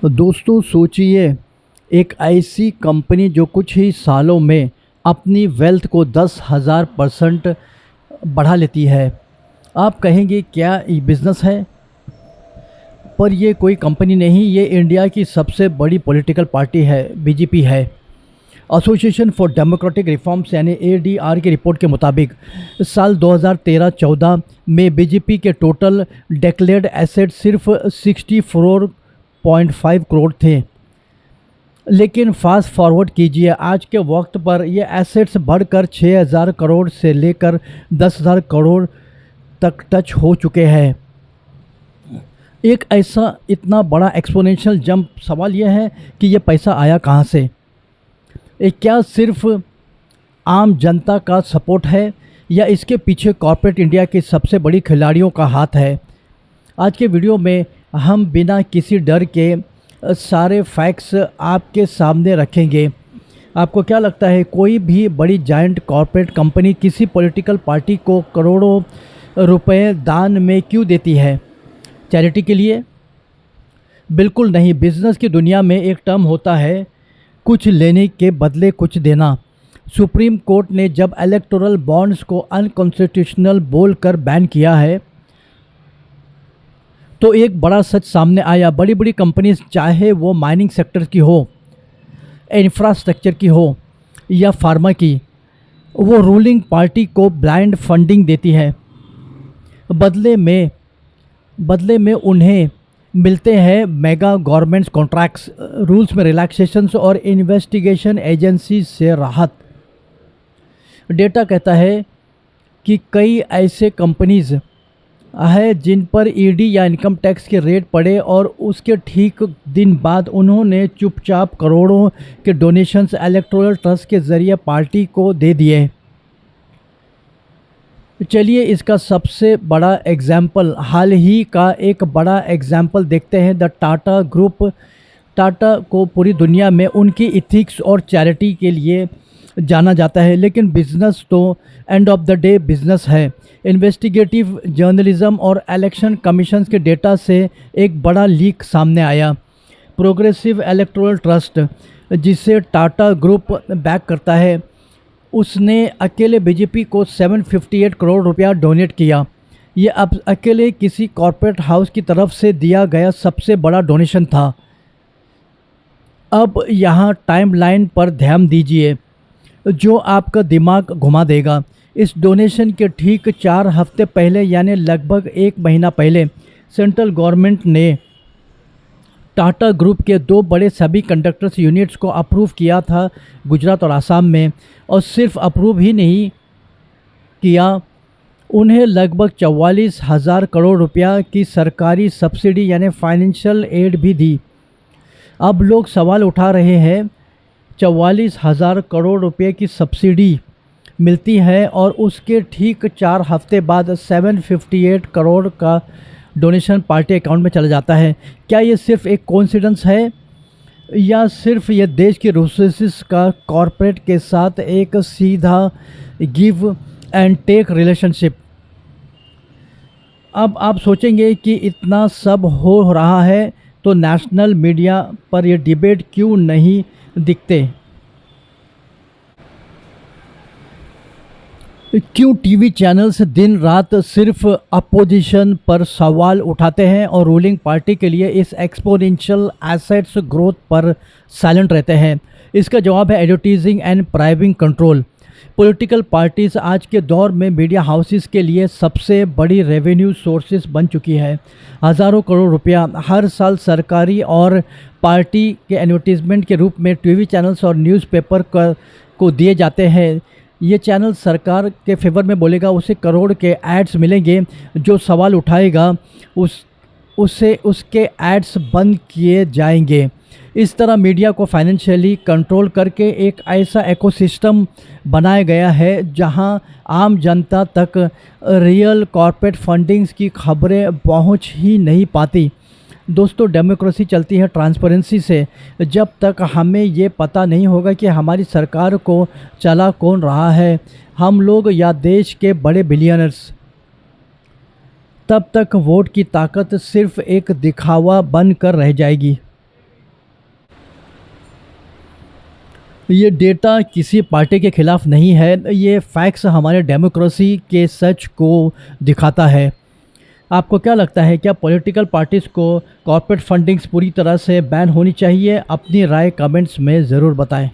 दोस्तों सोचिए, एक ऐसी कंपनी जो कुछ ही सालों में अपनी वेल्थ को 10,000% बढ़ा लेती है। आप कहेंगे क्या ये बिज़नेस है? पर ये कोई कंपनी नहीं, ये इंडिया की सबसे बड़ी पॉलिटिकल पार्टी है, बीजेपी है। एसोसिएशन फॉर डेमोक्रेटिक रिफॉर्म्स यानी एडीआर की रिपोर्ट के मुताबिक साल 2013-14 में बीजेपी के टोटल डिक्लेयर्ड एसेट सिर्फ 64.5 करोड़ थे। लेकिन फास्ट फॉरवर्ड कीजिए, आज के वक्त पर ये एसेट्स बढ़कर 6,000 करोड़ से लेकर 10,000 करोड़ तक टच हो चुके हैं। एक ऐसा इतना बड़ा एक्सपोनेंशियल जंप, सवाल यह है कि ये पैसा आया कहाँ से? क्या सिर्फ आम जनता का सपोर्ट है या इसके पीछे कॉर्पोरेट इंडिया के सबसे बड़ी खिलाड़ियों का हाथ है? आज के वीडियो में हम बिना किसी डर के सारे फैक्ट्स आपके सामने रखेंगे। आपको क्या लगता है, कोई भी बड़ी जायंट कॉर्पोरेट कंपनी किसी पॉलिटिकल पार्टी को करोड़ों रुपए दान में क्यों देती है? चैरिटी के लिए? बिल्कुल नहीं। बिजनेस की दुनिया में एक टर्म होता है, कुछ लेने के बदले कुछ देना। सुप्रीम कोर्ट ने जब इलेक्टोरल बॉन्ड्स को अनकॉन्स्टिट्यूशनल बोलकर बैन किया है तो एक बड़ा सच सामने आया। बड़ी बड़ी कंपनीज, चाहे वो माइनिंग सेक्टर की हो, इंफ्रास्ट्रक्चर की हो या फार्मा की, वो रूलिंग पार्टी को ब्लाइंड फंडिंग देती है। बदले में उन्हें मिलते हैं मेगा गवर्नमेंट्स कॉन्ट्रैक्ट्स, रूल्स में रिलैक्सेशंस और इन्वेस्टिगेशन एजेंसी से राहत। डेटा कहता है कि कई ऐसे कंपनीज है जिन पर ईडी या इनकम टैक्स के रेड पड़े और उसके ठीक दिन बाद उन्होंने चुपचाप करोड़ों के डोनेशंस इलेक्टोरल ट्रस्ट के ज़रिए पार्टी को दे दिए। चलिए इसका सबसे बड़ा एग्जाम्पल, हाल ही का एक बड़ा एग्जाम्पल देखते हैं। The Tata group. टाटा को पूरी दुनिया में उनकी इथिक्स और चैरिटी के लिए जाना जाता है, लेकिन बिजनेस तो end of the day business है। इन्वेस्टिगेटिव जर्नलिज्म और इलेक्शन कमीशन के डेटा से एक बड़ा लीक सामने आया। प्रोग्रेसिव इलेक्टोरल ट्रस्ट, जिसे टाटा ग्रुप बैक करता है, उसने अकेले बीजेपी को 758 करोड़ रुपया डोनेट किया। ये अब अकेले किसी कॉर्पोरेट हाउस की तरफ से दिया गया सबसे बड़ा डोनेशन था। अब यहाँ टाइमलाइन पर ध्यान दीजिए जो आपका दिमाग घुमा देगा। इस डोनेशन के ठीक 4 हफ्ते पहले, यानी लगभग 1 महीना पहले, सेंट्रल गवर्नमेंट ने टाटा ग्रुप के 2 बड़े सभी कंडक्टर्स यूनिट्स को अप्रूव किया था, गुजरात और आसाम में। और सिर्फ अप्रूव ही नहीं किया, उन्हें लगभग 44,000 करोड़ रुपया की सरकारी सब्सिडी यानी फाइनेंशियल एड भी दी। अब लोग सवाल उठा रहे हैं, 44,000 करोड़ रुपये की सब्सिडी मिलती है और उसके ठीक 4 हफ्ते बाद 758 करोड़ का डोनेशन पार्टी अकाउंट में चला जाता है। क्या ये सिर्फ एक कोइंसिडेंस है या सिर्फ ये देश के रिसोर्सेज का कॉरपोरेट के साथ एक सीधा गिव एंड टेक रिलेशनशिप? अब आप सोचेंगे कि इतना सब हो रहा है तो नेशनल मीडिया पर ये डिबेट क्यों नहीं दिखते? क्यों टीवी चैनल्स दिन रात सिर्फ अपोजिशन पर सवाल उठाते हैं और रूलिंग पार्टी के लिए इस एक्सपोनेंशियल एसेट्स ग्रोथ पर साइलेंट रहते हैं? इसका जवाब है advertising and pricing control. Political parties आज के दौर में मीडिया हाउसेस के लिए सबसे बड़ी रेवेन्यू सोर्सेस बन चुकी है। हज़ारों करोड़ रुपया हर साल सरकारी और पार्टी के एडवर्टीजमेंट के रूप में टीवी चैनल्स और न्यूज़पेपर को दिए जाते हैं। ये चैनल सरकार के फेवर में बोलेगा, उसे करोड़ के एड्स मिलेंगे। जो सवाल उठाएगा उससे उसके एड्स बंद किए जाएंगे। इस तरह मीडिया को फाइनेंशियली कंट्रोल करके एक ऐसा इकोसिस्टम बनाया गया है जहां आम जनता तक रियल कॉर्पोरेट फंडिंग्स की खबरें पहुंच ही नहीं पाती। दोस्तों, डेमोक्रेसी चलती है ट्रांसपेरेंसी से। जब तक हमें ये पता नहीं होगा कि हमारी सरकार को चला कौन रहा है, हम लोग या देश के बड़े बिलियनर्स, तब तक वोट की ताकत सिर्फ एक दिखावा बनकर रह जाएगी। ये डेटा किसी पार्टी के खिलाफ नहीं है, ये फैक्ट्स हमारे डेमोक्रेसी के सच को दिखाता है। आपको क्या लगता है, क्या पॉलिटिकल पार्टीज़ को कॉर्पोरेट फंडिंग्स पूरी तरह से बैन होनी चाहिए? अपनी राय कमेंट्स में ज़रूर बताएं।